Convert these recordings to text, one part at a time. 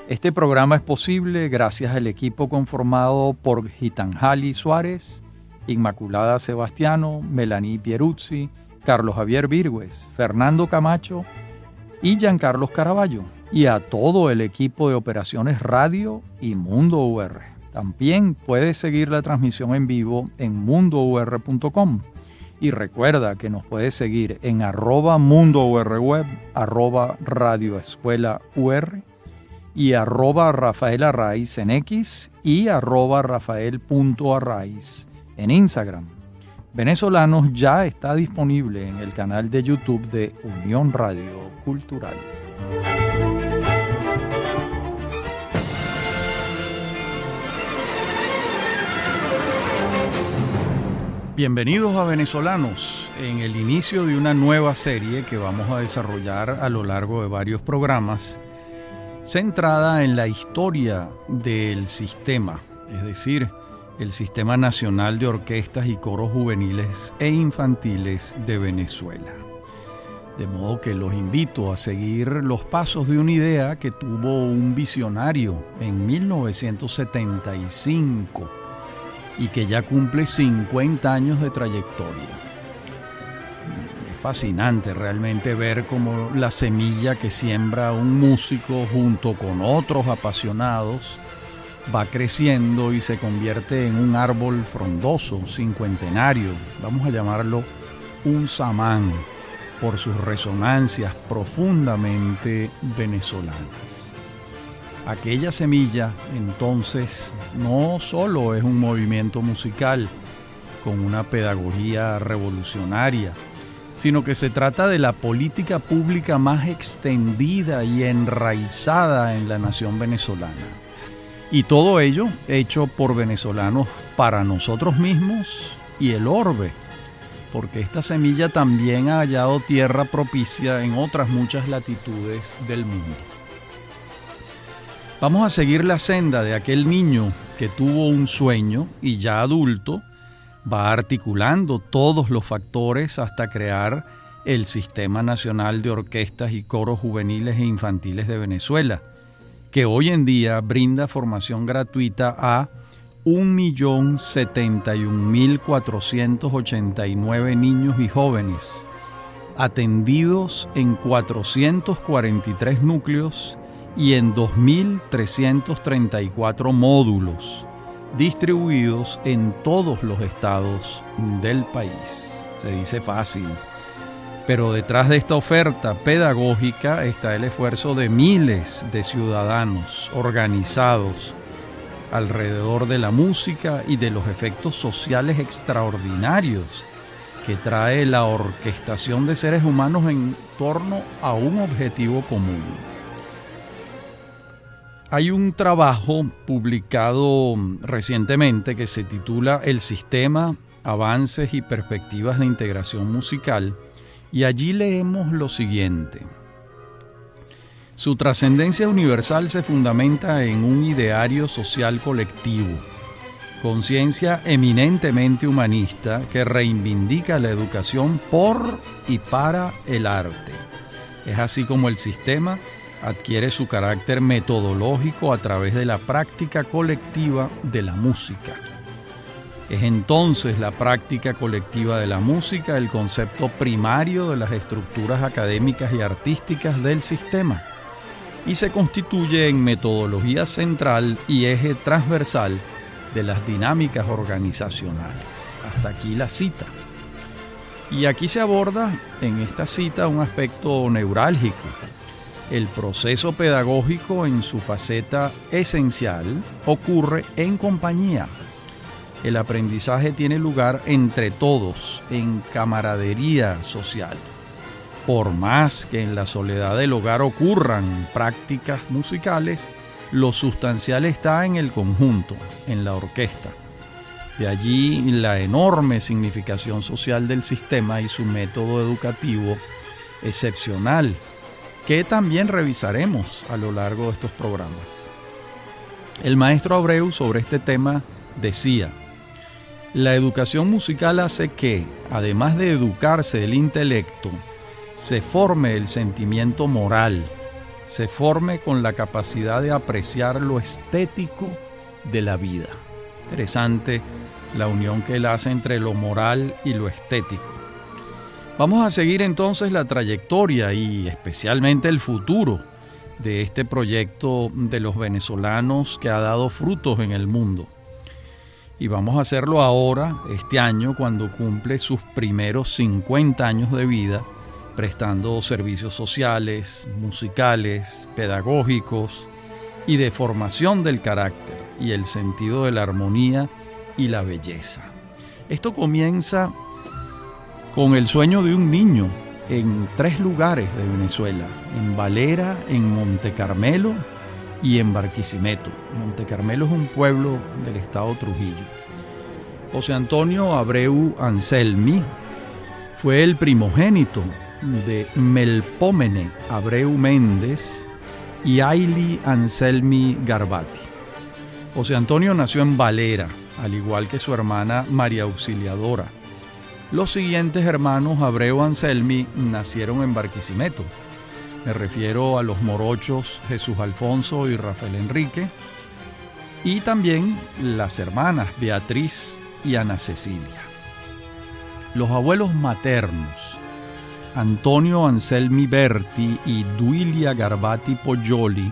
Este programa es posible gracias al equipo conformado por Gitanjali Suárez, Inmaculada Sebastiano, Melanie Pieruzzi, Carlos Javier Virgües, Fernando Camacho y Giancarlos Caraballo, y a todo el equipo de operaciones radio y Mundo UR. También puedes seguir la transmisión en vivo en mundour.com. Y recuerda que nos puedes seguir en @mundourweb, @radioescuelaur y @Rafael Arraiz en X y @Rafael.Arraiz en Instagram. Venezolanos ya está disponible en el canal de YouTube de Unión Radio Cultural. Bienvenidos a Venezolanos, en el inicio de una nueva serie que vamos a desarrollar a lo largo de varios programas, centrada en la historia del sistema, es decir, el Sistema Nacional de Orquestas y Coros Juveniles e Infantiles de Venezuela. De modo que los invito a seguir los pasos de una idea que tuvo un visionario en 1975 y que ya cumple 50 años de trayectoria. Es fascinante realmente ver cómo la semilla que siembra un músico junto con otros apasionados va creciendo y se convierte en un árbol frondoso, cincuentenario, vamos a llamarlo un samán, por sus resonancias profundamente venezolanas. Aquella semilla, entonces, no solo es un movimiento musical con una pedagogía revolucionaria, sino que se trata de la política pública más extendida y enraizada en la nación venezolana. Y todo ello hecho por venezolanos para nosotros mismos y el orbe, porque esta semilla también ha hallado tierra propicia en otras muchas latitudes del mundo. Vamos a seguir la senda de aquel niño que tuvo un sueño y ya adulto va articulando todos los factores hasta crear el Sistema Nacional de Orquestas y Coros Juveniles e Infantiles de Venezuela, que hoy en día brinda formación gratuita a 1.071.489 niños y jóvenes, atendidos en 443 núcleos y en 2.334 módulos, distribuidos en todos los estados del país. Se dice fácil, pero detrás de esta oferta pedagógica está el esfuerzo de miles de ciudadanos organizados alrededor de la música y de los efectos sociales extraordinarios que trae la orquestación de seres humanos en torno a un objetivo común. Hay un trabajo publicado recientemente que se titula El Sistema, Avances y Perspectivas de Integración Musical, y allí leemos lo siguiente. Su trascendencia universal se fundamenta en un ideario social colectivo, conciencia eminentemente humanista que reivindica la educación por y para el arte. Es así como el sistema adquiere su carácter metodológico a través de la práctica colectiva de la música. Es entonces la práctica colectiva de la música el concepto primario de las estructuras académicas y artísticas del sistema, y se constituye en metodología central y eje transversal de las dinámicas organizacionales. Hasta aquí la cita. Y aquí se aborda en esta cita un aspecto neurálgico. El proceso pedagógico en su faceta esencial ocurre en compañía. El aprendizaje tiene lugar entre todos, en camaradería social. Por más que en la soledad del hogar ocurran prácticas musicales, lo sustancial está en el conjunto, en la orquesta. De allí la enorme significación social del sistema y su método educativo excepcional, que también revisaremos a lo largo de estos programas. El maestro Abreu sobre este tema decía: la educación musical hace que, además de educarse el intelecto, se forme el sentimiento moral, se forme con la capacidad de apreciar lo estético de la vida. Interesante la unión que él hace entre lo moral y lo estético. Vamos a seguir entonces la trayectoria y especialmente el futuro de este proyecto de los venezolanos que ha dado frutos en el mundo. Y vamos a hacerlo ahora, este año, cuando cumple sus primeros 50 años de vida, prestando servicios sociales, musicales, pedagógicos y de formación del carácter y el sentido de la armonía y la belleza. Esto comienza con el sueño de un niño en 3 lugares de Venezuela: en Valera, en Monte Carmelo y en Barquisimeto. Monte Carmelo es un pueblo del estado Trujillo. José Antonio Abreu Anselmi fue el primogénito de Melpómene Abreu Méndez y Aili Anselmi Garbati. José Antonio nació en Valera, al igual que su hermana María Auxiliadora. Los siguientes hermanos Abreu Anselmi nacieron en Barquisimeto. Me refiero a los morochos Jesús Alfonso y Rafael Enrique, y también las hermanas Beatriz y Ana Cecilia. Los abuelos maternos, Antonio Anselmi Berti y Duilia Garbati Poggioli,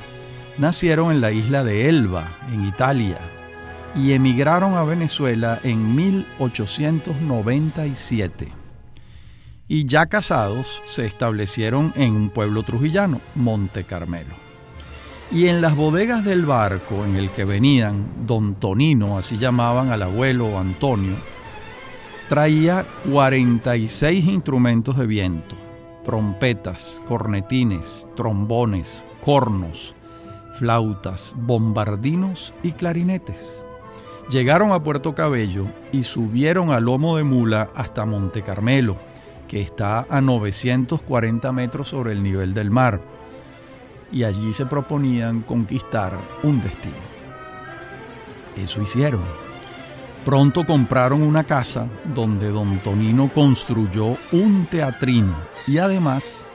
nacieron en la isla de Elba, en Italia, y emigraron a Venezuela en 1897. Y ya casados se establecieron en un pueblo trujillano, Monte Carmelo. Y en las bodegas del barco en el que venían, don Tonino, así llamaban al abuelo Antonio, traía 46 instrumentos de viento: trompetas, cornetines, trombones, cornos, flautas, bombardinos y clarinetes. Llegaron a Puerto Cabello y subieron a lomo de mula hasta Monte Carmelo, que está a 940 metros sobre el nivel del mar, y allí se proponían conquistar un destino. Eso hicieron. Pronto compraron una casa donde don Tonino construyó un teatrino y además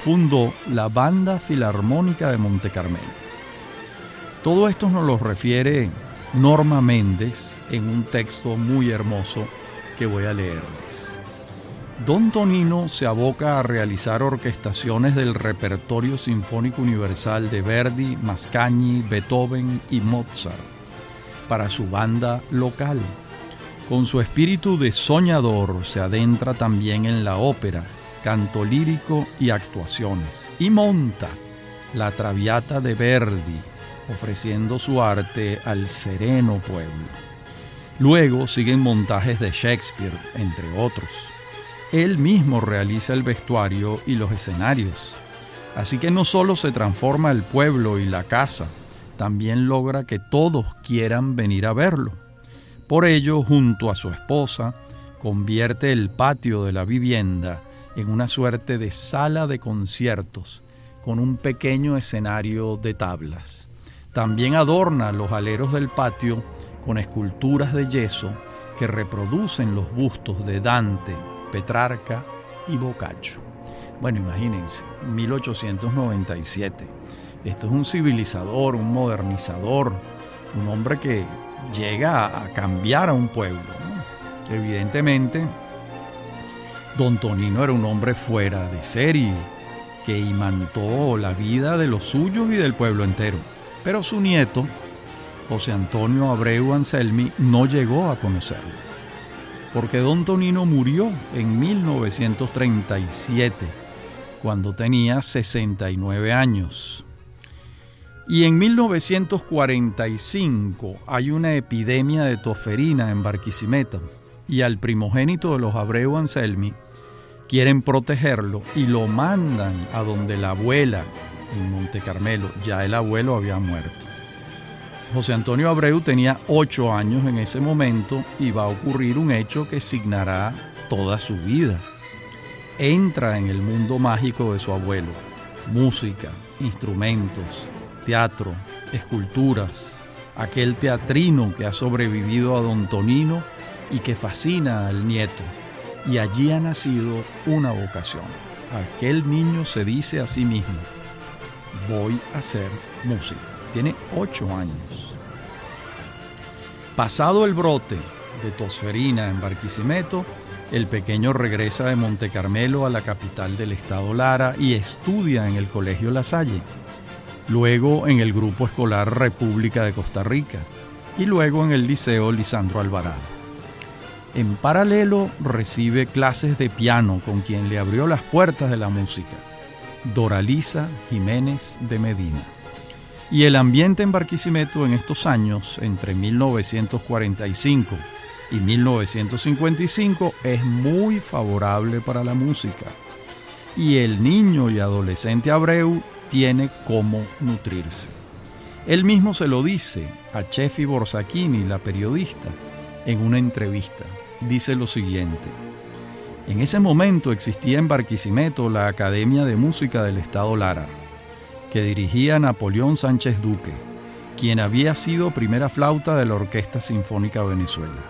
fundó la Banda Filarmónica de Monte Carmelo. Todo esto nos lo refiere Norma Méndez en un texto muy hermoso que voy a leerles. Don Tonino se aboca a realizar orquestaciones del repertorio sinfónico universal de Verdi, Mascagni, Beethoven y Mozart para su banda local. Con su espíritu de soñador se adentra también en la ópera, canto lírico y actuaciones, y monta la Traviata de Verdi, ofreciendo su arte al sereno pueblo. Luego siguen montajes de Shakespeare, entre otros. Él mismo realiza el vestuario y los escenarios. Así que no solo se transforma el pueblo y la casa, también logra que todos quieran venir a verlo. Por ello, junto a su esposa, convierte el patio de la vivienda en una suerte de sala de conciertos con un pequeño escenario de tablas. También adorna los aleros del patio con esculturas de yeso que reproducen los bustos de Dante, Petrarca y Boccaccio. Bueno, imagínense, 1897. Esto es un civilizador, un modernizador, un hombre que llega a cambiar a un pueblo, ¿no? Evidentemente, don Tonino era un hombre fuera de serie, que imantó la vida de los suyos y del pueblo entero. Pero su nieto, José Antonio Abreu Anselmi, no llegó a conocerlo, porque don Tonino murió en 1937, cuando tenía 69 años. Y en 1945 hay una epidemia de tosferina en Barquisimeto, y al primogénito de los Abreu Anselmi quieren protegerlo y lo mandan a donde la abuela en Monte Carmelo. Ya el abuelo había muerto. José Antonio Abreu tenía 8 años en ese momento y va a ocurrir un hecho que signará toda su vida. Entra en el mundo mágico de su abuelo: música, instrumentos, teatro, esculturas, aquel teatrino que ha sobrevivido a don Tonino y que fascina al nieto. Y allí ha nacido una vocación. Aquel niño se dice a sí mismo: voy a ser músico. Tiene 8 años. Pasado el brote de tosferina en Barquisimeto, el pequeño regresa de Monte Carmelo a la capital del estado Lara y estudia en el Colegio La Salle, luego en el Grupo Escolar República de Costa Rica y luego en el Liceo Lisandro Alvarado. En paralelo recibe clases de piano con quien le abrió las puertas de la música, Doralisa Jiménez de Medina. Y el ambiente en Barquisimeto en estos años, entre 1945 y 1955, es muy favorable para la música. Y el niño y adolescente Abreu tiene cómo nutrirse. Él mismo se lo dice a Chefi Borsacchini, la periodista, en una entrevista. Dice lo siguiente: en ese momento existía en Barquisimeto la Academia de Música del Estado Lara, que dirigía Napoleón Sánchez Duque, quien había sido primera flauta de la Orquesta Sinfónica Venezuela.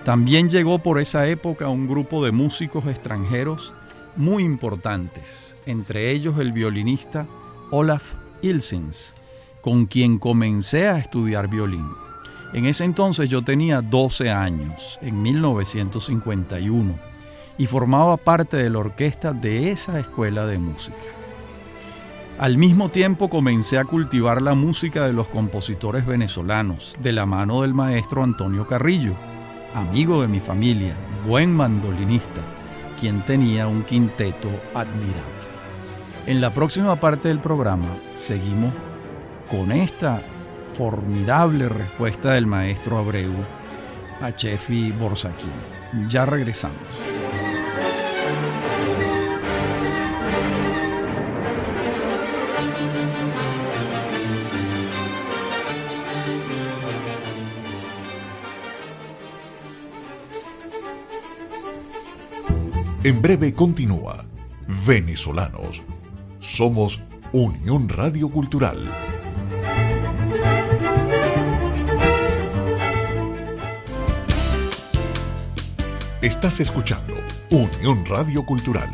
También llegó por esa época un grupo de músicos extranjeros muy importantes, entre ellos el violinista Olaf Ilsens, con quien comencé a estudiar violín. En ese entonces yo tenía 12 años, en 1951, y formaba parte de la orquesta de esa escuela de música. Al mismo tiempo comencé a cultivar la música de los compositores venezolanos, de la mano del maestro Antonio Carrillo, amigo de mi familia, buen mandolinista, quien tenía un quinteto admirable. En la próxima parte del programa seguimos con esta formidable respuesta del maestro Abreu a Chefi Borsacchini. Ya regresamos. En breve continúa Venezolanos. Somos Unión Radio Cultural. Estás escuchando Unión Radio Cultural.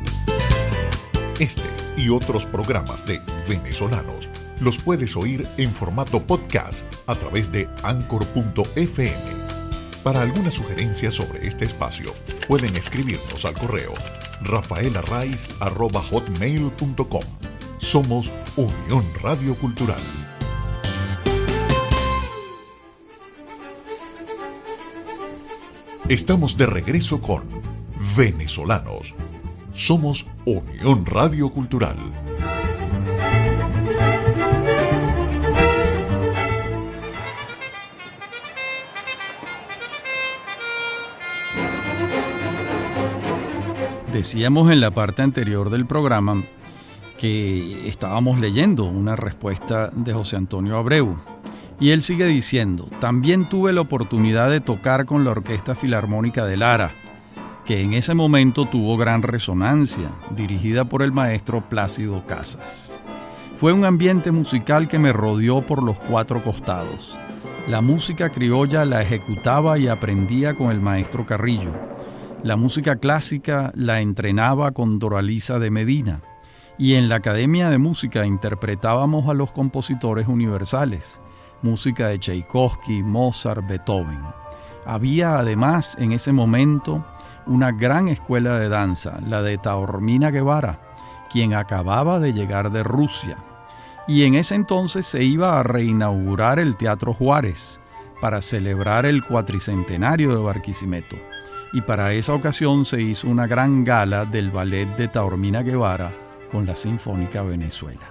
Este y otros programas de Venezolanos los puedes oír en formato podcast a través de Anchor.fm. Para alguna sugerencia sobre este espacio, pueden escribirnos al correo rafaelarraiz@hotmail.com. Somos Unión Radio Cultural. Estamos de regreso con Venezolanos. Somos Unión Radio Cultural. Decíamos en la parte anterior del programa que estábamos leyendo una respuesta de José Antonio Abreu. Y él sigue diciendo: también tuve la oportunidad de tocar con la Orquesta Filarmónica de Lara, que en ese momento tuvo gran resonancia, dirigida por el maestro Plácido Casas. Fue un ambiente musical que me rodeó por los 4 costados. La música criolla la ejecutaba y aprendía con el maestro Carrillo. La música clásica la entrenaba con Doralisa de Medina. Y en la Academia de Música interpretábamos a los compositores universales, música de Tchaikovsky, Mozart, Beethoven. Había además en ese momento una gran escuela de danza, la de Taormina Guevara, quien acababa de llegar de Rusia. Y en ese entonces se iba a reinaugurar el Teatro Juárez para celebrar el 450 de Barquisimeto. Y para esa ocasión se hizo una gran gala del ballet de Taormina Guevara con la Sinfónica Venezuela.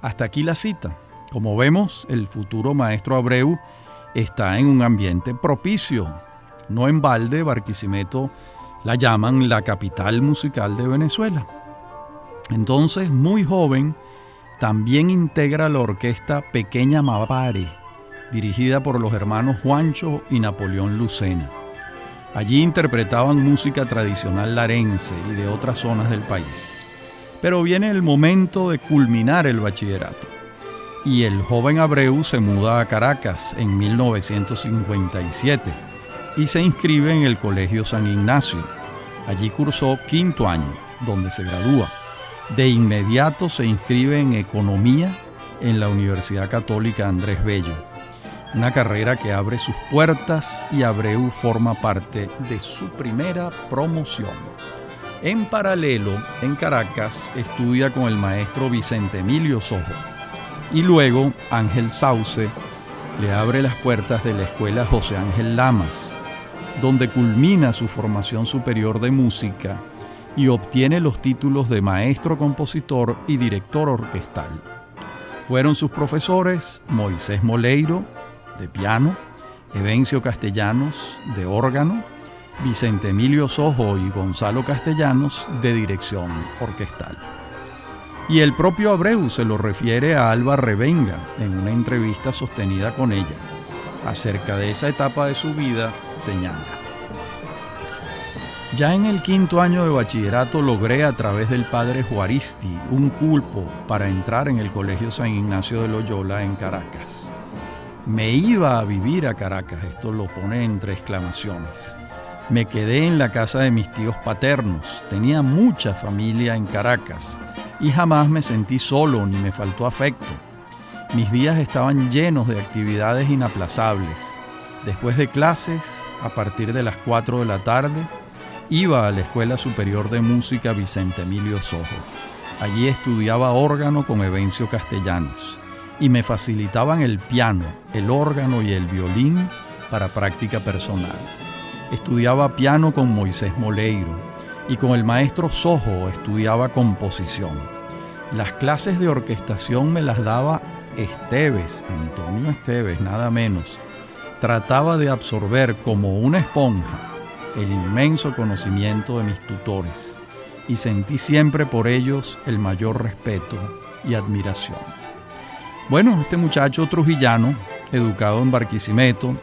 Hasta aquí la cita. Como vemos, el futuro maestro Abreu está en un ambiente propicio. No en balde, Barquisimeto la llaman la capital musical de Venezuela. Entonces, muy joven, también integra la orquesta Pequeña Mapare, dirigida por los hermanos Juancho y Napoleón Lucena. Allí interpretaban música tradicional larense y de otras zonas del país. Pero viene el momento de culminar el bachillerato. Y el joven Abreu se muda a Caracas en 1957 y se inscribe en el Colegio San Ignacio. Allí cursó 5º año, donde se gradúa. De inmediato se inscribe en Economía en la Universidad Católica Andrés Bello, una carrera que abre sus puertas y Abreu forma parte de su primera promoción. En paralelo, en Caracas, estudia con el maestro Vicente Emilio Sojo y luego Ángel Sauce le abre las puertas de la Escuela José Ángel Lamas, donde culmina su formación superior de música y obtiene los títulos de maestro compositor y director orquestal. Fueron sus profesores Moisés Moleiro, de piano, Evencio Castellanos, de órgano, Vicente Emilio Sojo y Gonzalo Castellanos, de dirección orquestal. Y el propio Abreu se lo refiere a Alba Revenga en una entrevista sostenida con ella. Acerca de esa etapa de su vida, señala: ya en el 5º año de bachillerato logré a través del padre Juaristi un cupo para entrar en el Colegio San Ignacio de Loyola en Caracas. Me iba a vivir a Caracas, esto lo pone entre exclamaciones. Me quedé en la casa de mis tíos paternos, tenía mucha familia en Caracas y jamás me sentí solo ni me faltó afecto. Mis días estaban llenos de actividades inaplazables. Después de clases, a partir de las 4 de la tarde, iba a la Escuela Superior de Música Vicente Emilio Sojo. Allí estudiaba órgano con Evencio Castellanos y me facilitaban el piano, el órgano y el violín para práctica personal. Estudiaba piano con Moisés Moleiro y con el maestro Sojo estudiaba composición. Las clases de orquestación me las daba Esteves, Antonio Esteves, nada menos. Trataba de absorber como una esponja el inmenso conocimiento de mis tutores y sentí siempre por ellos el mayor respeto y admiración. Bueno, este muchacho trujillano, educado en Barquisimeto,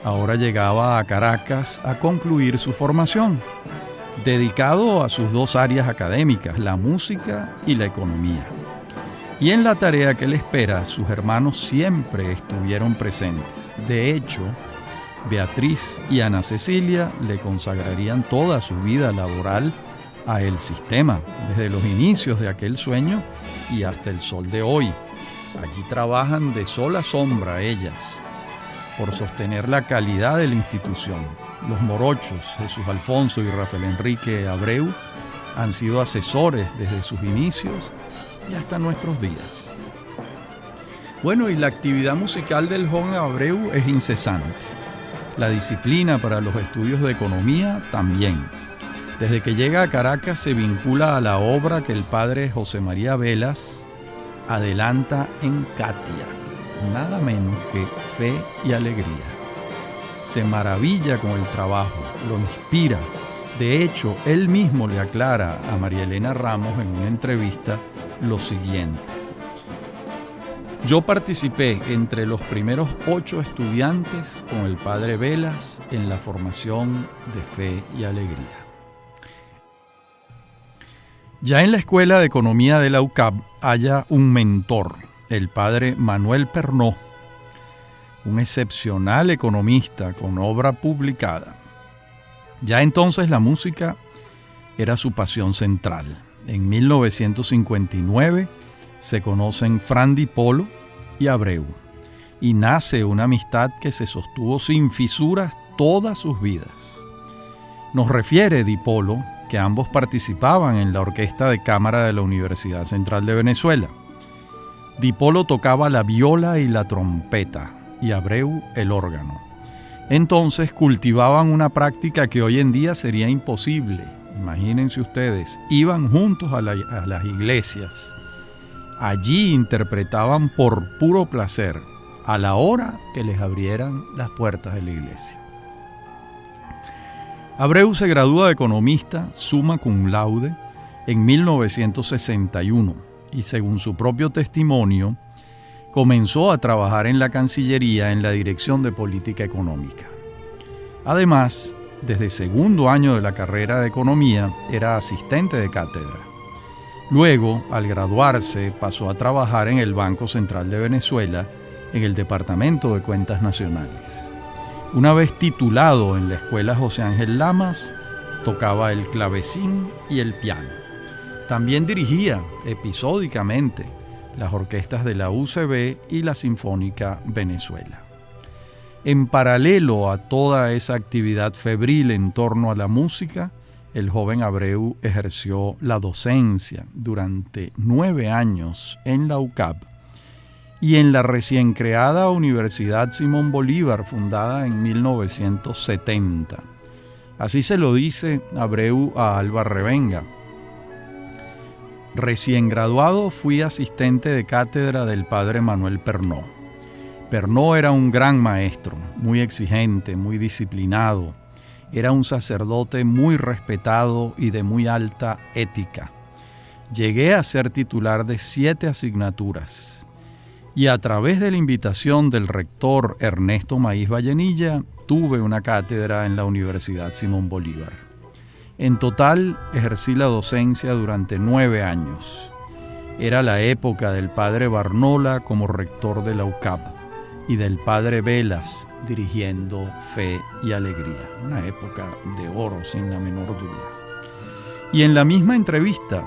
ahora llegaba a Caracas a concluir su formación, dedicado a sus dos áreas académicas, la música y la economía. Y en la tarea que le espera, sus hermanos siempre estuvieron presentes. De hecho, Beatriz y Ana Cecilia le consagrarían toda su vida laboral a el sistema, desde los inicios de aquel sueño y hasta el sol de hoy. Allí trabajan de sol a sombra ellas, por sostener la calidad de la institución. Los morochos, Jesús Alfonso y Rafael Enrique Abreu, han sido asesores desde sus inicios y hasta nuestros días. Bueno, y la actividad musical del joven Abreu es incesante. La disciplina para los estudios de economía también. Desde que llega a Caracas se vincula a la obra que el padre José María Velas adelanta en Catia, nada menos que Fe y Alegría. Se maravilla con el trabajo, lo inspira. De hecho, él mismo le aclara a María Elena Ramos en una entrevista lo siguiente: yo participé entre los primeros 8 estudiantes con el padre Velas en la formación de Fe y Alegría. Ya en la Escuela de Economía de la UCAP haya un mentor, el padre Manuel Pernó, un excepcional economista con obra publicada. Ya entonces la música era su pasión central. En 1959 se conocen Fran Di Polo y Abreu y nace una amistad que se sostuvo sin fisuras todas sus vidas. Nos refiere Di Polo que ambos participaban en la Orquesta de Cámara de la Universidad Central de Venezuela. Di Polo tocaba la viola y la trompeta y Abreu el órgano. Entonces cultivaban una práctica que hoy en día sería imposible. Imagínense ustedes, iban juntos a las iglesias. Allí interpretaban por puro placer, a la hora que les abrieran las puertas de la iglesia. Abreu se gradúa de economista summa cum laude en 1961 y, según su propio testimonio, comenzó a trabajar en la Cancillería en la Dirección de Política Económica. Además, desde segundo año de la carrera de Economía era asistente de cátedra. Luego, al graduarse, pasó a trabajar en el Banco Central de Venezuela en el Departamento de Cuentas Nacionales. Una vez titulado en la Escuela José Ángel Lamas, tocaba el clavecín y el piano. También dirigía episódicamente las orquestas de la UCB y la Sinfónica Venezuela. En paralelo a toda esa actividad febril en torno a la música, el joven Abreu ejerció la docencia durante 9 años en la UCAP y en la recién creada Universidad Simón Bolívar, fundada en 1970. Así se lo dice Abreu a Alba Revenga. Recién graduado fui asistente de cátedra del padre Manuel Pernó. Pernó era un gran maestro, muy exigente, muy disciplinado. Era un sacerdote muy respetado y de muy alta ética. Llegué a ser titular de 7 asignaturas y a través de la invitación del rector Ernesto Maíz Vallenilla tuve una cátedra en la Universidad Simón Bolívar. En total ejercí la docencia durante 9 años. Era la época del padre Barnola como rector de la UCAP y del padre Velas dirigiendo Fe y Alegría. Una época de oro, sin la menor duda. Y en la misma entrevista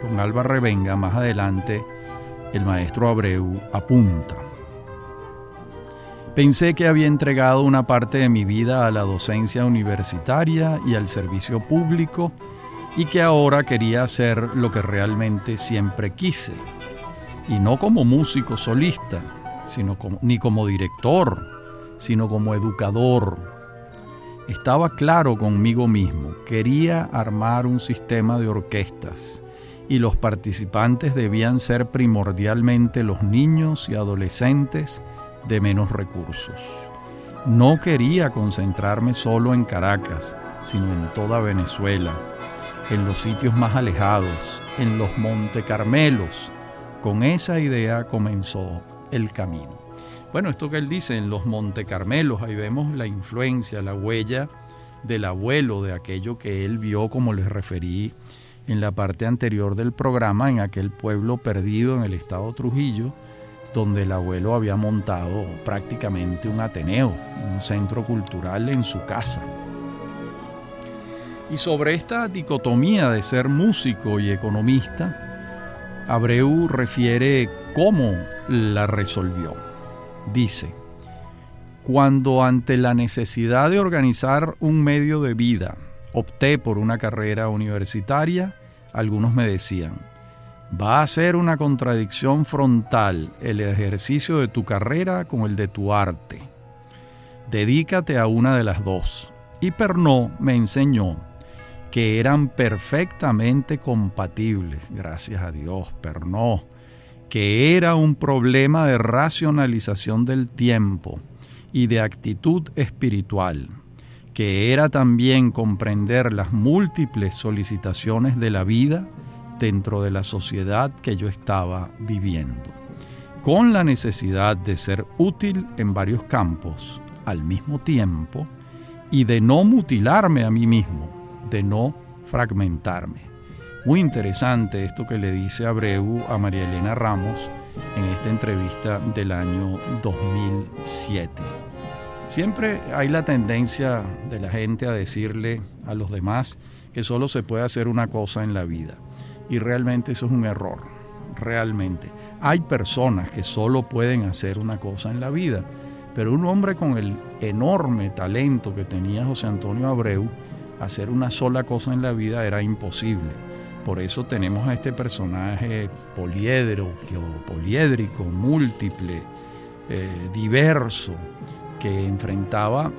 con Alba Revenga, más adelante, el maestro Abreu apunta: pensé que había entregado una parte de mi vida a la docencia universitaria y al servicio público y que ahora quería hacer lo que realmente siempre quise. Y no como músico solista, ni como director, sino como educador. Estaba claro conmigo mismo, quería armar un sistema de orquestas y los participantes debían ser primordialmente los niños y adolescentes de menos recursos. No quería concentrarme solo en Caracas, sino en toda Venezuela, en los sitios más alejados, en los Monte Carmelos. Con esa idea comenzó el camino. Bueno, esto que él dice, en los Monte Carmelos, ahí vemos la influencia, la huella del abuelo, de aquello que él vio, como les referí en la parte anterior del programa, en aquel pueblo perdido en el estado Trujillo, donde el abuelo había montado prácticamente un ateneo, un centro cultural en su casa. Y sobre esta dicotomía de ser músico y economista, Abreu refiere cómo la resolvió. Dice: cuando ante la necesidad de organizar un medio de vida opté por una carrera universitaria, algunos me decían: va a ser una contradicción frontal el ejercicio de tu carrera con el de tu arte. Dedícate a una de las dos. Y Pernó me enseñó que eran perfectamente compatibles, gracias a Dios, Pernó, que era un problema de racionalización del tiempo y de actitud espiritual, que era también comprender las múltiples solicitaciones de la vida dentro de la sociedad que yo estaba viviendo, con la necesidad de ser útil en varios campos al mismo tiempo y de no mutilarme a mí mismo, de no fragmentarme. Muy interesante esto que le dice Abreu a María Elena Ramos en esta entrevista del año 2007. Siempre hay la tendencia de la gente a decirle a los demás que solo se puede hacer una cosa en la vida. Y realmente eso es un error, realmente. Hay personas que solo pueden hacer una cosa en la vida, pero un hombre con el enorme talento que tenía José Antonio Abreu, hacer una sola cosa en la vida era imposible. Por eso tenemos a este personaje poliédrico, múltiple, diverso, que enfrentaba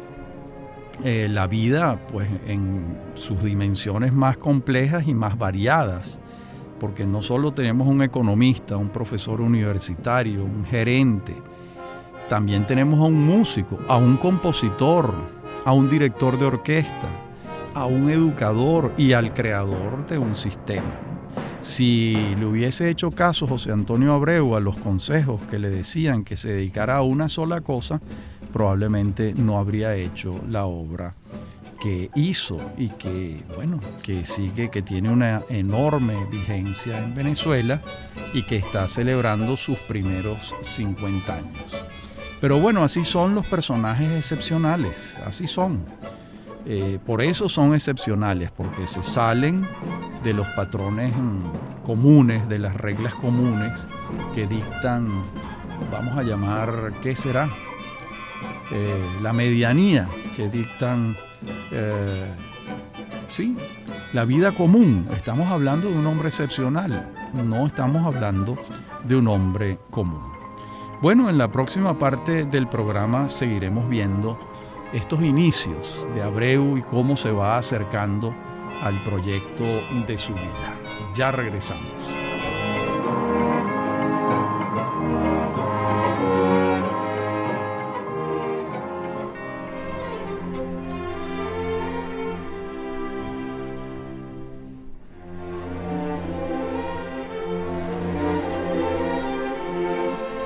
la vida pues, en sus dimensiones más complejas y más variadas. Porque no solo tenemos un economista, un profesor universitario, un gerente, también tenemos a un músico, a un compositor, a un director de orquesta, a un educador y al creador de un sistema. Si le hubiese hecho caso José Antonio Abreu a los consejos que le decían que se dedicara a una sola cosa, probablemente no habría hecho la obra que hizo y que, bueno, que sigue, que tiene una enorme vigencia en Venezuela y que está celebrando sus primeros 50 años. Pero bueno, así son los personajes excepcionales, así son. Por eso son excepcionales, porque se salen de los patrones comunes, de las reglas comunes que dictan, vamos a llamar, ¿qué será? La medianía que dictan, sí, la vida común. Estamos hablando de un hombre excepcional, no estamos hablando de un hombre común. Bueno, en la próxima parte del programa seguiremos viendo estos inicios de Abreu y cómo se va acercando al proyecto de su vida. Ya regresamos.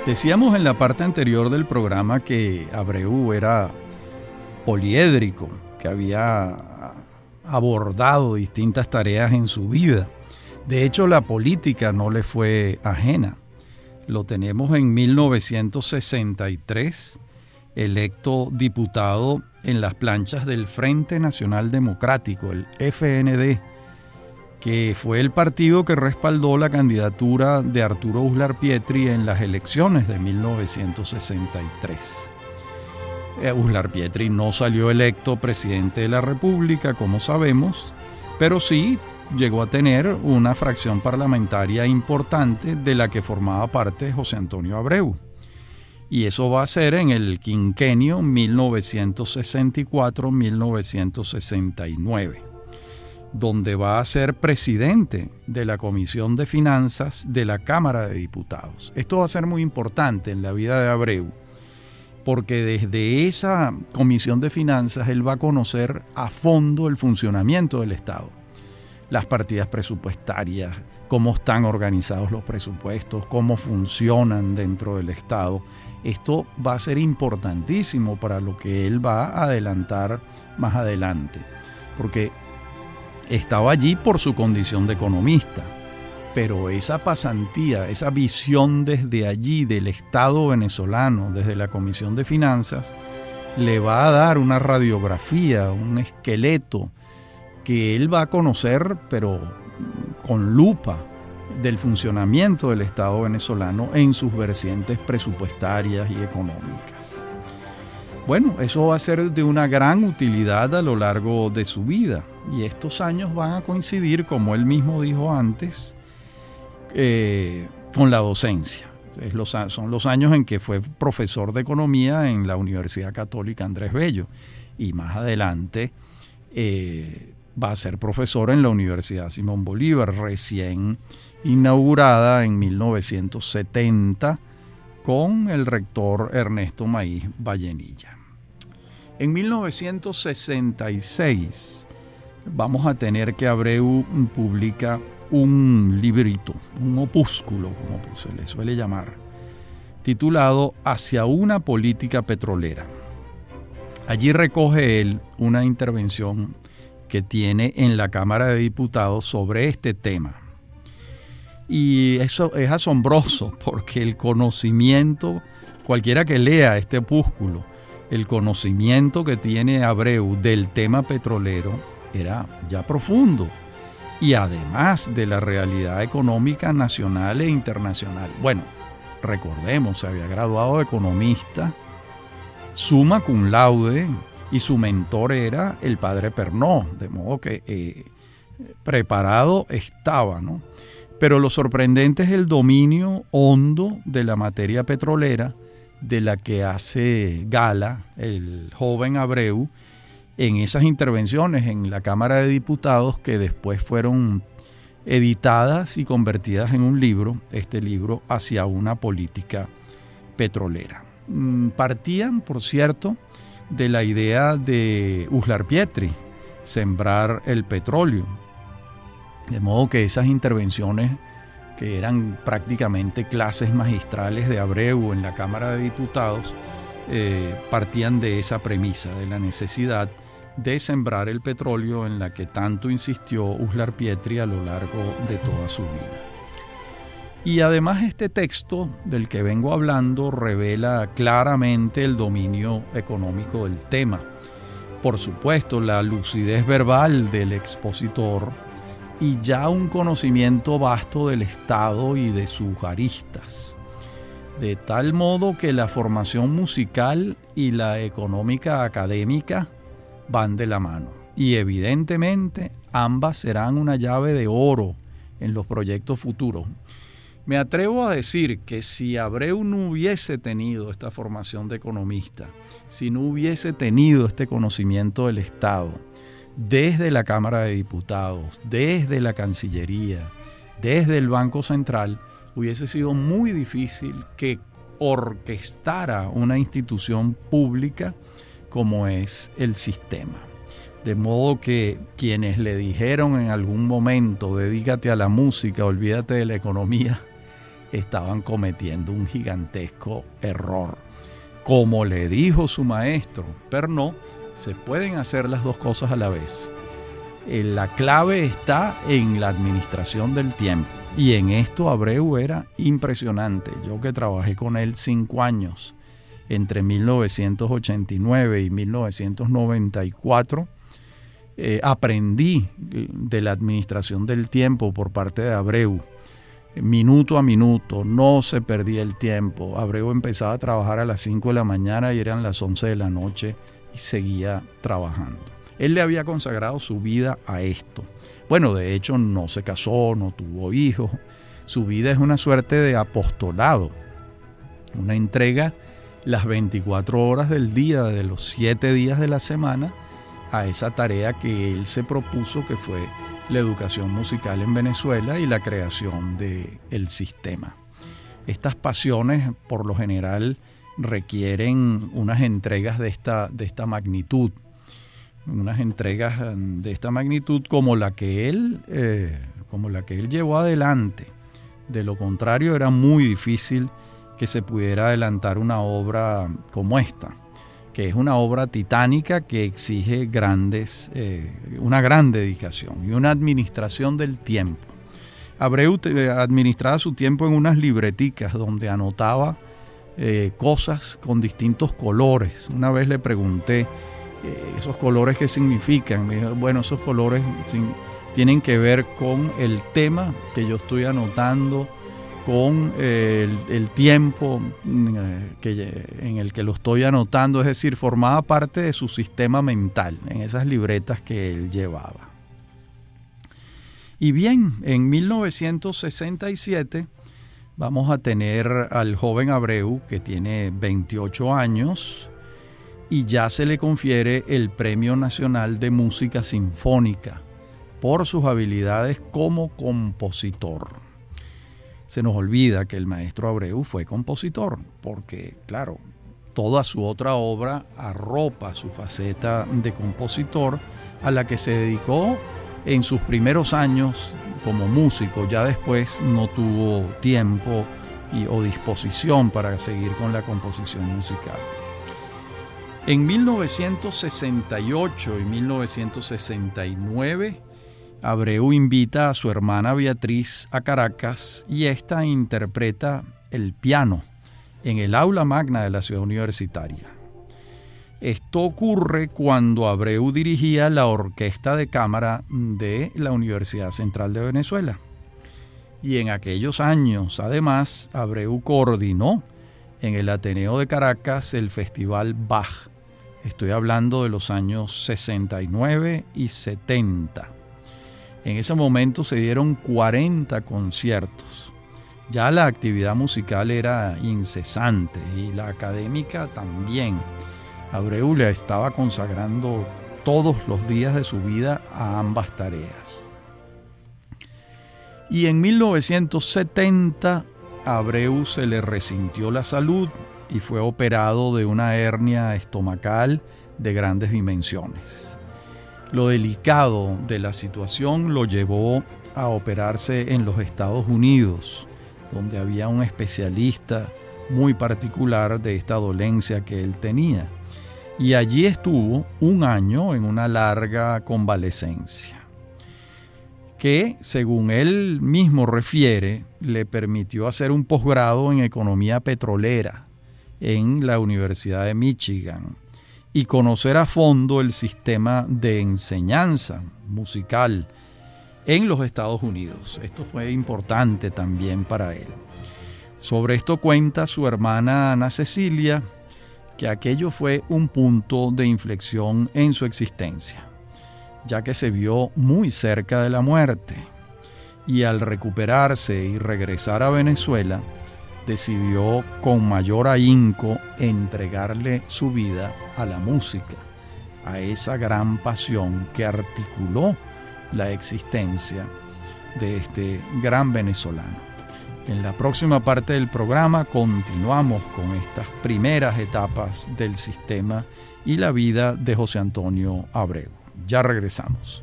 Decíamos en la parte anterior del programa que Abreu era poliédrico, que había abordado distintas tareas en su vida. De hecho, la política no le fue ajena. Lo tenemos en 1963, electo diputado en las planchas del Frente Nacional Democrático, el FND, que fue el partido que respaldó la candidatura de Arturo Uslar Pietri en las elecciones de 1963. Uslar Pietri no salió electo presidente de la República, como sabemos, pero sí llegó a tener una fracción parlamentaria importante de la que formaba parte José Antonio Abreu. Y eso va a ser en el quinquenio 1964-1969, donde va a ser presidente de la Comisión de Finanzas de la Cámara de Diputados. Esto va a ser muy importante en la vida de Abreu, porque desde esa Comisión de Finanzas él va a conocer a fondo el funcionamiento del Estado, las partidas presupuestarias, cómo están organizados los presupuestos, cómo funcionan dentro del Estado. Esto va a ser importantísimo para lo que él va a adelantar más adelante, porque estaba allí por su condición de economista, pero esa pasantía, esa visión desde allí del Estado venezolano, desde la Comisión de Finanzas, le va a dar una radiografía, un esqueleto que él va a conocer, pero con lupa, del funcionamiento del Estado venezolano en sus vertientes presupuestarias y económicas. Bueno, eso va a ser de una gran utilidad a lo largo de su vida, y estos años van a coincidir, como él mismo dijo antes, con la docencia. Son los años en que fue profesor de economía en la Universidad Católica Andrés Bello, y más adelante va a ser profesor en la Universidad Simón Bolívar, recién inaugurada en 1970 con el rector Ernesto Maíz Vallenilla. En 1966 vamos a tener que Abreu publica un librito, un opúsculo, como se le suele llamar, titulado Hacia una política petrolera. Allí recoge él una intervención que tiene en la Cámara de Diputados sobre este tema. Y eso es asombroso, porque el conocimiento, cualquiera que lea este opúsculo, el conocimiento que tiene Abreu del tema petrolero era ya profundo, y además de la realidad económica nacional e internacional. Bueno, recordemos, se había graduado de economista, summa cum laude, y su mentor era el padre Pernot, de modo que preparado estaba, ¿no? Pero lo sorprendente es el dominio hondo de la materia petrolera de la que hace gala el joven Abreu en esas intervenciones en la Cámara de Diputados, que después fueron editadas y convertidas en un libro, este libro Hacia una política petrolera. Partían, por cierto, de la idea de Uslar Pietri, sembrar el petróleo. De modo que esas intervenciones, que eran prácticamente clases magistrales de Abreu en la Cámara de Diputados, partían de esa premisa, de la necesidad de sembrar el petróleo en la que tanto insistió Uslar Pietri a lo largo de toda su vida. Y además este texto del que vengo hablando revela claramente el dominio económico del tema. Por supuesto, la lucidez verbal del expositor y ya un conocimiento vasto del Estado y de sus aristas, de tal modo que la formación musical y la económica académica van de la mano. Y evidentemente ambas serán una llave de oro en los proyectos futuros. Me atrevo a decir que si Abreu no hubiese tenido esta formación de economista, si no hubiese tenido este conocimiento del Estado, desde la Cámara de Diputados, desde la Cancillería, desde el Banco Central, hubiese sido muy difícil que orquestara una institución pública como es el sistema. De modo que quienes le dijeron en algún momento, dedícate a la música, olvídate de la economía, estaban cometiendo un gigantesco error. Como le dijo su maestro Pernod, se pueden hacer las dos cosas a la vez. La clave está en la administración del tiempo. Y en esto Abreu era impresionante. Yo que trabajé con él 5 años, entre 1989 y 1994, aprendí de la administración del tiempo por parte de Abreu. Minuto a minuto, no se perdía el tiempo. Abreu empezaba a trabajar a las 5 de la mañana y eran las 11 de la noche y seguía trabajando. Él le había consagrado su vida a esto. Bueno, de hecho no se casó, no tuvo hijos. Su vida es una suerte de apostolado, una entrega las 24 horas del día, de los 7 días de la semana, a esa tarea que él se propuso, que fue la educación musical en Venezuela y la creación del sistema. Estas pasiones, por lo general, requieren unas entregas de esta magnitud, unas entregas de esta magnitud como la que él llevó adelante. De lo contrario, era muy difícil que se pudiera adelantar una obra como esta, que es una obra titánica que exige una gran dedicación y una administración del tiempo. Abreu administraba su tiempo en unas libreticas donde anotaba cosas con distintos colores. Una vez le pregunté, ¿esos colores qué significan? Me dijo, bueno, esos colores tienen que ver con el tema que yo estoy anotando, con el tiempo en el que lo estoy anotando, es decir, formaba parte de su sistema mental en esas libretas que él llevaba. Y bien, en 1967 vamos a tener al joven Abreu, que tiene 28 años, y ya se le confiere el Premio Nacional de Música Sinfónica por sus habilidades como compositor. Se nos olvida que el maestro Abreu fue compositor, porque, claro, toda su otra obra arropa su faceta de compositor, a la que se dedicó en sus primeros años como músico. Ya después no tuvo tiempo o disposición para seguir con la composición musical. En 1968 y 1969, Abreu invita a su hermana Beatriz a Caracas y ésta interpreta el piano en el aula magna de la ciudad universitaria. Esto ocurre cuando Abreu dirigía la orquesta de cámara de la Universidad Central de Venezuela. Y en aquellos años, además, Abreu coordinó en el Ateneo de Caracas el Festival Bach. Estoy hablando de los años 69 y 70. En ese momento se dieron 40 conciertos. Ya la actividad musical era incesante y la académica también. Abreu le estaba consagrando todos los días de su vida a ambas tareas. Y en 1970 a Abreu se le resintió la salud y fue operado de una hernia estomacal de grandes dimensiones. Lo delicado de la situación lo llevó a operarse en los Estados Unidos, donde había un especialista muy particular de esta dolencia que él tenía. Y allí estuvo 1 año en una larga convalecencia, que, según él mismo refiere, le permitió hacer un posgrado en economía petrolera en la Universidad de Michigan y conocer a fondo el sistema de enseñanza musical en los Estados Unidos. Esto fue importante también para él. Sobre esto cuenta su hermana Ana Cecilia, que aquello fue un punto de inflexión en su existencia, ya que se vio muy cerca de la muerte y al recuperarse y regresar a Venezuela, decidió con mayor ahínco entregarle su vida a la música, a esa gran pasión que articuló la existencia de este gran venezolano. En la próxima parte del programa continuamos con estas primeras etapas del sistema y la vida de José Antonio Abreu. Ya regresamos.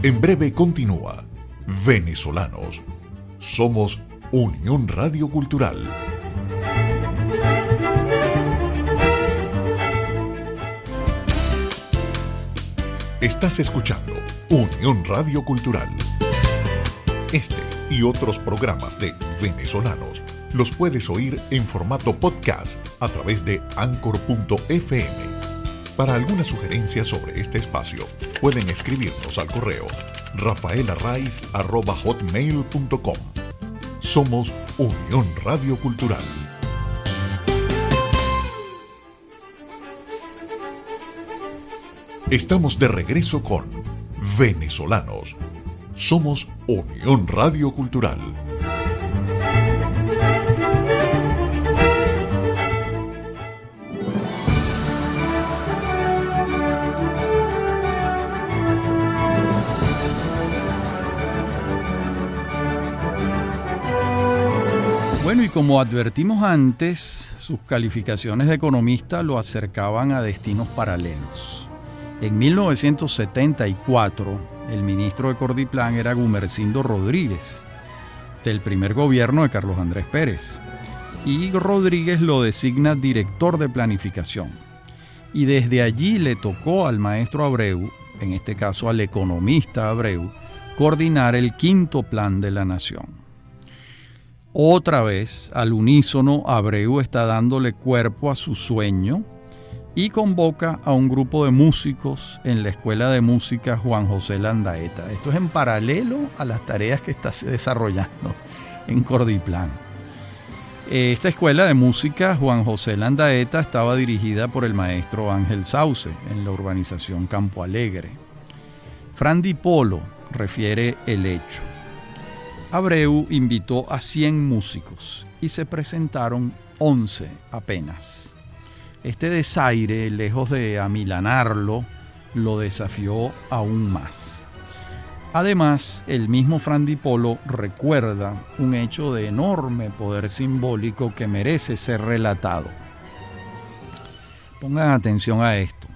En breve continúa Venezolanos. Somos Unión Radio Cultural. Estás escuchando Unión Radio Cultural. Este y otros programas de Venezolanos los puedes oír en formato podcast a través de Anchor.fm. Para alguna sugerencia sobre este espacio, pueden escribirnos al correo rafaelarraiz@hotmail.com. Somos Unión Radio Cultural. Estamos de regreso con Venezolanos. Somos Unión Radio Cultural. Bueno, y como advertimos antes, sus calificaciones de economista lo acercaban a destinos paralelos. En 1974, el ministro de Cordiplan era Gumersindo Rodríguez, del primer gobierno de Carlos Andrés Pérez, y Rodríguez lo designa director de planificación. Y desde allí le tocó al maestro Abreu, en este caso al economista Abreu, coordinar el quinto plan de la nación. Otra vez, al unísono, Abreu está dándole cuerpo a su sueño y convoca a un grupo de músicos en la Escuela de Música Juan José Landaeta. Esto es en paralelo a las tareas que está desarrollando en Cordiplan. Esta Escuela de Música Juan José Landaeta estaba dirigida por el maestro Ángel Sauce en la urbanización Campo Alegre. Fran Di Polo refiere el hecho. Abreu invitó a 100 músicos y se presentaron 11 apenas. Este desaire, lejos de amilanarlo, lo desafió aún más. Además, el mismo Fran Di Polo recuerda un hecho de enorme poder simbólico que merece ser relatado. Pongan atención a esto.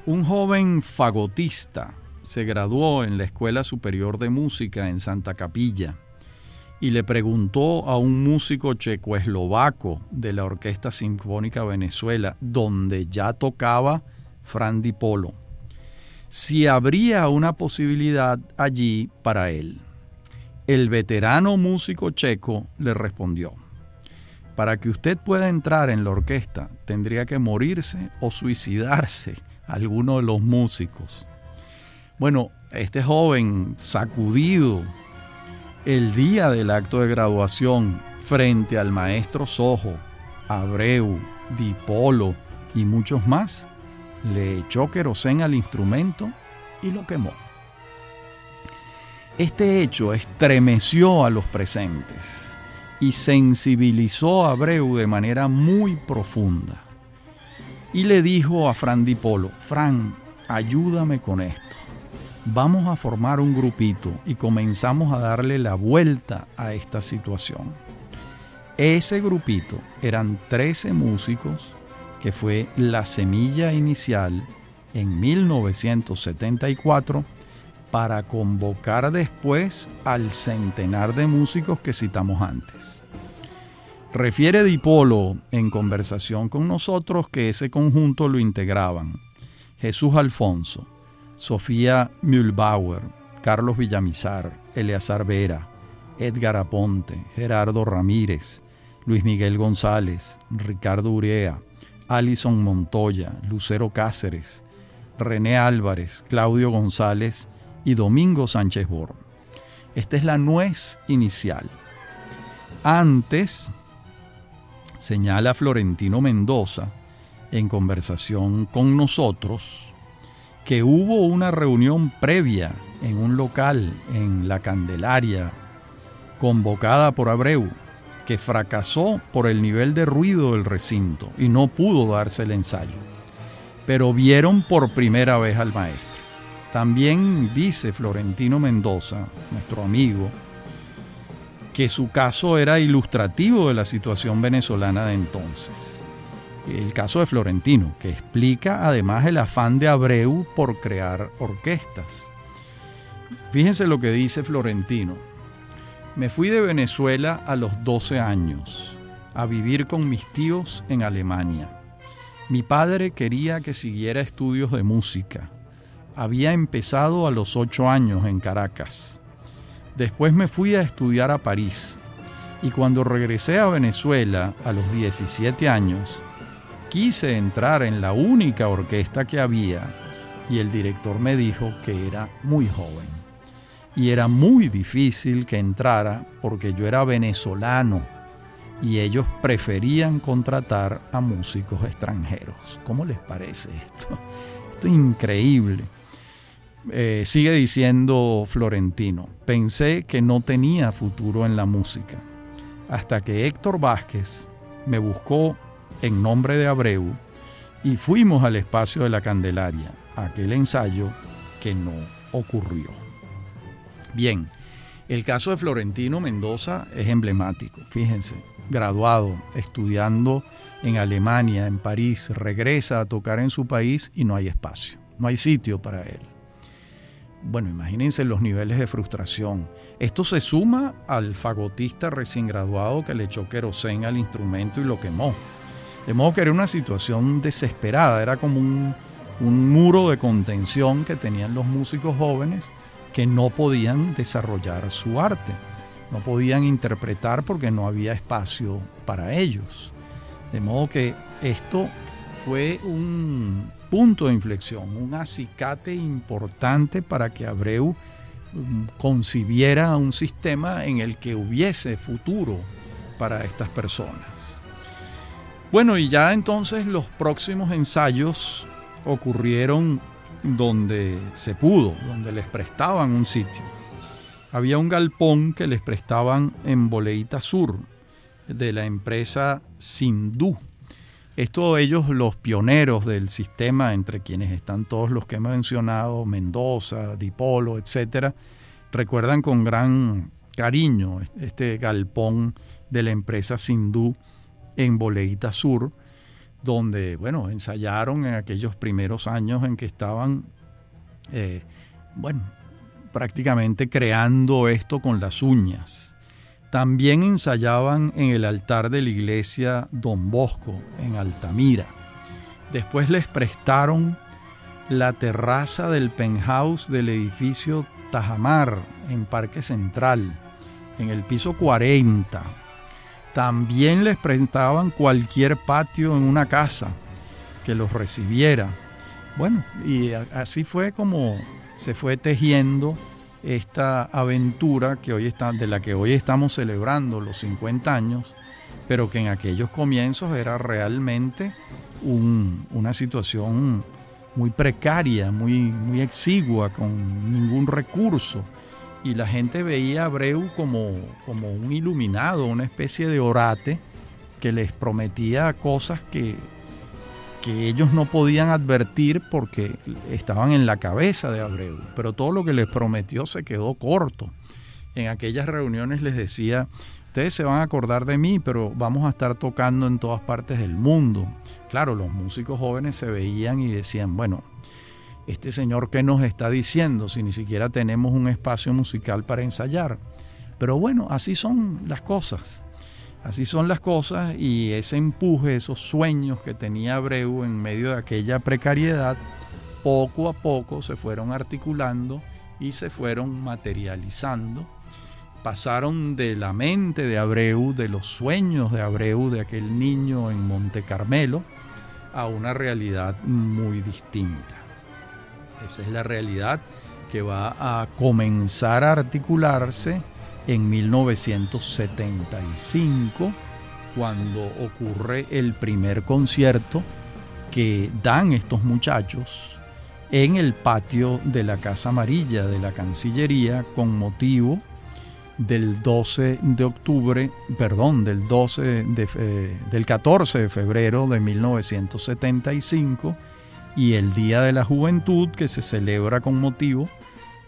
Un joven fagotista se graduó en la Escuela Superior de Música en Santa Capilla y le preguntó a un músico checo-eslovaco de la Orquesta Sinfónica Venezuela, donde ya tocaba Fran Di Polo, si habría una posibilidad allí para él. El veterano músico checo le respondió: para que usted pueda entrar en la orquesta, tendría que morirse o suicidarse alguno de los músicos. Bueno, este joven sacudido el día del acto de graduación frente al maestro Sojo, Abreu, Di Polo y muchos más, le echó querosén al instrumento y lo quemó. Este hecho estremeció a los presentes y sensibilizó a Abreu de manera muy profunda. Y le dijo a Fran Di Polo: Fran, ayúdame con esto. Vamos a formar un grupito y comenzamos a darle la vuelta a esta situación. Ese grupito eran 13 músicos, que fue la semilla inicial en 1974 para convocar después al centenar de músicos que citamos antes. Refiere Di Polo en conversación con nosotros que ese conjunto lo integraban Jesús Alfonso, Sofía Mühlbauer, Carlos Villamizar, Eleazar Vera, Edgar Aponte, Gerardo Ramírez, Luis Miguel González, Ricardo Urea, Alison Montoya, Lucero Cáceres, René Álvarez, Claudio González y Domingo Sánchez Bor. Esta es la nuez inicial. Antes, señala Florentino Mendoza, en conversación con nosotros, que hubo una reunión previa en un local en La Candelaria, convocada por Abreu, que fracasó por el nivel de ruido del recinto y no pudo darse el ensayo. Pero vieron por primera vez al maestro. También dice Florentino Mendoza, nuestro amigo, que su caso era ilustrativo de la situación venezolana de entonces. El caso de Florentino, que explica además el afán de Abreu por crear orquestas. Fíjense lo que dice Florentino. Me fui de Venezuela a los 12 años a vivir con mis tíos en Alemania. Mi padre quería que siguiera estudios de música. Había empezado a los 8 años en Caracas. Después me fui a estudiar a París. Y cuando regresé a Venezuela a los 17 años, quise entrar en la única orquesta que había y el director me dijo que era muy joven. Y era muy difícil que entrara porque yo era venezolano y ellos preferían contratar a músicos extranjeros. ¿Cómo les parece esto? Esto es increíble. Sigue diciendo Florentino, pensé que no tenía futuro en la música, hasta que Héctor Vázquez me buscó en nombre de Abreu y fuimos al espacio de La Candelaria, aquel ensayo que no ocurrió. Bien, el caso de Florentino Mendoza es emblemático, fíjense, graduado, estudiando en Alemania, en París, regresa a tocar en su país y no hay espacio, no hay sitio para él. Bueno, imagínense los niveles de frustración. Esto se suma al fagotista recién graduado que le echó querosén al instrumento y lo quemó. De modo que era una situación desesperada, era como un muro de contención que tenían los músicos jóvenes que no podían desarrollar su arte, no podían interpretar porque no había espacio para ellos. De modo que esto fue un punto de inflexión, un acicate importante para que Abreu concibiera un sistema en el que hubiese futuro para estas personas. Bueno, y ya entonces los próximos ensayos ocurrieron donde se pudo, donde les prestaban un sitio. Había un galpón que les prestaban en Boleíta Sur, de la empresa Sindú. Esto ellos, los pioneros del sistema, entre quienes están todos los que hemos mencionado, Mendoza, Dipolo, etcétera, recuerdan con gran cariño este galpón de la empresa Sindú en Boleíta Sur, donde, bueno, ensayaron en aquellos primeros años en que estaban, prácticamente creando esto con las uñas. También ensayaban en el altar de la iglesia Don Bosco, en Altamira. Después les prestaron la terraza del penthouse del edificio Tajamar, en Parque Central, en el piso 40. También les prestaban cualquier patio en una casa que los recibiera. Bueno, y así fue como se fue tejiendo esta aventura de la que hoy estamos celebrando los 50 años, pero que en aquellos comienzos era realmente una situación muy precaria, muy exigua, con ningún recurso. Y la gente veía a Abreu como un iluminado, una especie de orate que les prometía cosas que ellos no podían advertir porque estaban en la cabeza de Abreu. Pero todo lo que les prometió se quedó corto. En aquellas reuniones les decía, ustedes se van a acordar de mí, pero vamos a estar tocando en todas partes del mundo. Claro, los músicos jóvenes se veían y decían, bueno, este señor, ¿qué nos está diciendo si ni siquiera tenemos un espacio musical para ensayar? Pero bueno, así son las cosas. Así son las cosas, y ese empuje, esos sueños que tenía Abreu en medio de aquella precariedad, poco a poco se fueron articulando y se fueron materializando. Pasaron de la mente de Abreu, de los sueños de Abreu, de aquel niño en Monte Carmelo, a una realidad muy distinta. Esa es la realidad que va a comenzar a articularse en 1975, cuando ocurre el primer concierto que dan estos muchachos en el patio de la Casa Amarilla de la Cancillería con motivo del 14 de febrero de 1975 y el Día de la Juventud, que se celebra con motivo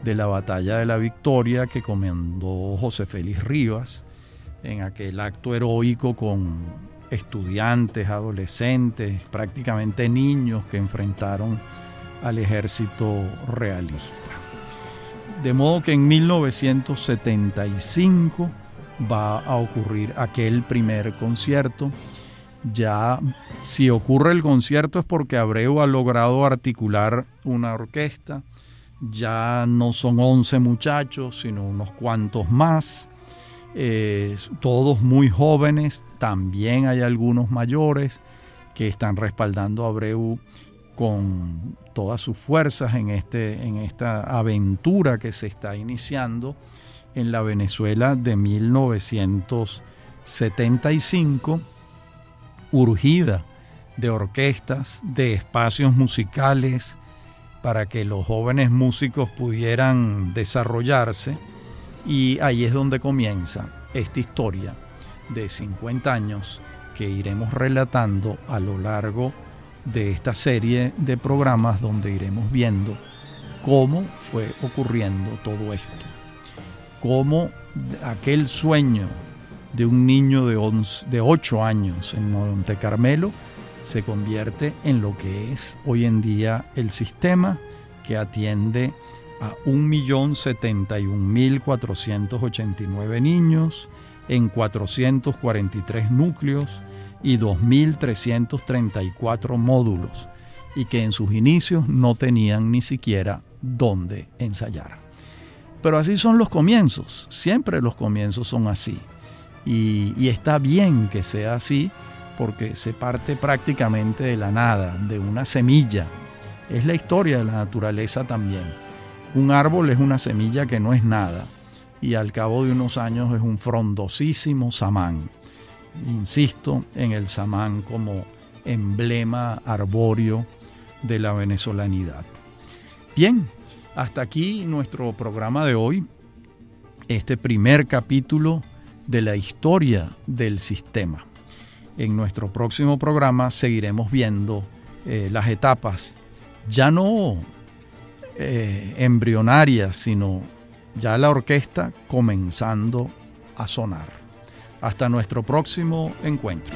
de la Batalla de la Victoria que comandó José Félix Rivas en aquel acto heroico con estudiantes, adolescentes, prácticamente niños que enfrentaron al ejército realista. De modo que en 1975 va a ocurrir aquel primer concierto. Ya si ocurre el concierto es porque Abreu ha logrado articular una orquesta. Ya no son 11 muchachos, sino unos cuantos más. Todos muy jóvenes. También hay algunos mayores que están respaldando a Abreu con todas sus fuerzas en esta aventura que se está iniciando en la Venezuela de 1975, urgida de orquestas, de espacios musicales para que los jóvenes músicos pudieran desarrollarse. Y ahí es donde comienza esta historia de 50 años que iremos relatando a lo largo de esta serie de programas, donde iremos viendo cómo fue ocurriendo todo esto, cómo aquel sueño de un niño de 8 años en Monte Carmelo se convierte en lo que es hoy en día el sistema que atiende a 1.071.489 niños en 443 núcleos y 2.334 módulos, y que en sus inicios no tenían ni siquiera dónde ensayar. Pero así son los comienzos, siempre los comienzos son así, y está bien que sea así, porque se parte prácticamente de la nada, de una semilla. Es la historia de la naturaleza también. Un árbol es una semilla que no es nada, y al cabo de unos años es un frondosísimo samán. Insisto en el samán como emblema arbóreo de la venezolanidad. Bien, hasta aquí nuestro programa de hoy, este primer capítulo de la historia del sistema. En nuestro próximo programa seguiremos viendo las etapas, ya no embrionarias, sino ya la orquesta comenzando a sonar. Hasta nuestro próximo encuentro.